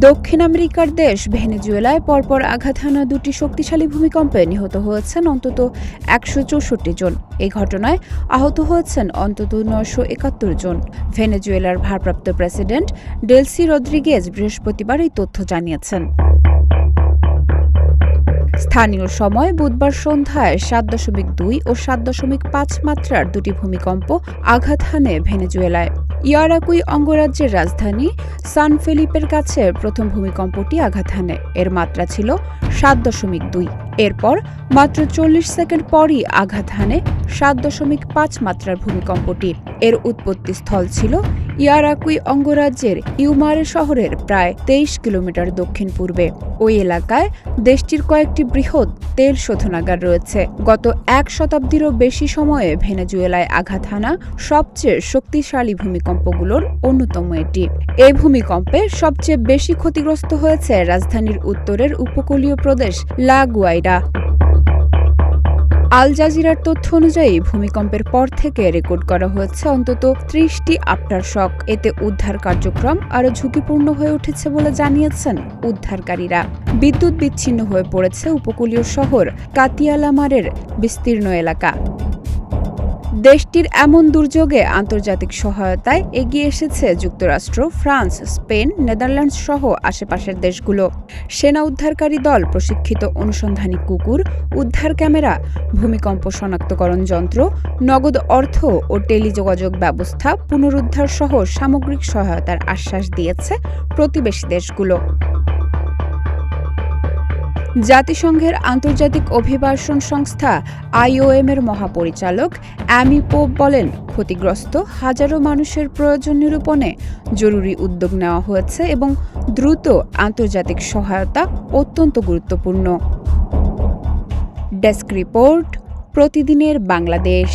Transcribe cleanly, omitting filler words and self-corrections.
দক্ষিণ আমেরিকার দেশ ভেনেজুয়েলায় পরপর আঘাত হানা দুটি শক্তিশালী ভূমিকম্পে নিহত হয়েছেন অন্তত ১৬৪ জন। এই ঘটনায় আহত হয়েছেন অন্তত ৯৭১ জন। ভেনেজুয়েলার ভারপ্রাপ্ত প্রেসিডেন্ট ডেলসি রদ্রিগেজ বৃহস্পতিবার এই তথ্য জানিয়েছেন। স্থানীয় সময় বুধবার সন্ধ্যায় ৭.২ ও ৭.৫ মাত্রার দুটি ভূমিকম্প আঘাত হানে ভেনেজুয়েলায়। ইয়ারাকুই অঙ্গরাজ্যের রাজধানী সান ফেলিপের কাছে প্রথম ভূমিকম্পটি আঘাত হানে। এর মাত্রা ছিল ৭.২। এরপর মাত্র ৪০ সেকেন্ড পরই আঘাত হানে ৭.৫ মাত্রার ভূমিকম্পটি। এর উৎপত্তিস্থল ছিল ইয়ারাকুই অঙ্গরাজ্যের ইউমারে শহরের প্রায় ২৩ কিলোমিটার দক্ষিণ পূর্বে। ওই এলাকায় দেশটির কয়েকটি বৃহৎ তেল শোধনাগার রয়েছে। গত এক শতাব্দীরও বেশি সময়ে ভেনেজুয়েলায় আঘাত হানা সবচেয়ে শক্তিশালী ভূমিকম্পগুলোর অন্যতম এটি। এই ভূমিকম্পে সবচেয়ে বেশি ক্ষতিগ্রস্ত হয়েছে রাজধানীর উত্তরের উপকূলীয় প্রদেশ লা গুয়াইরা। আল জাজিরার তথ্য অনুযায়ী ভূমিকম্পের পর থেকে রেকর্ড করা হয়েছে অন্তত ৩০টি আফটারশক। এতে উদ্ধার কার্যক্রম আরও ঝুঁকিপূর্ণ হয়ে উঠেছে বলে জানিয়েছেন উদ্ধারকারীরা। বিদ্যুৎ বিচ্ছিন্ন হয়ে পড়েছে উপকূলীয় শহর কাতিয়ালামারের বিস্তীর্ণ এলাকা। দেশটির এমন দুর্যোগে আন্তর্জাতিক সহায়তায় এগিয়ে এসেছে যুক্তরাষ্ট্র, ফ্রান্স, স্পেন, নেদারল্যান্ডস সহ আশেপাশের দেশগুলো। সেনা উদ্ধারকারী দল, প্রশিক্ষিত অনুসন্ধানী কুকুর, উদ্ধার ক্যামেরা, ভূমিকম্প শনাক্তকরণ যন্ত্র, নগদ অর্থ ও টেলিযোগাযোগ ব্যবস্থা পুনরুদ্ধার সহ সামগ্রিক সহায়তার আশ্বাস দিয়েছে প্রতিবেশী দেশগুলো। জাতিসংঘের আন্তর্জাতিক অভিবাসন সংস্থা IOM এর মহাপরিচালক অ্যামি পোপ বলেন, ক্ষতিগ্রস্ত হাজারো মানুষের প্রয়োজন নিরূপণে জরুরি উদ্যোগ নেওয়া হয়েছে এবং দ্রুত আন্তর্জাতিক সহায়তা অত্যন্ত গুরুত্বপূর্ণ। ডেস্ক রিপোর্ট, প্রতিদিনের বাংলাদেশ।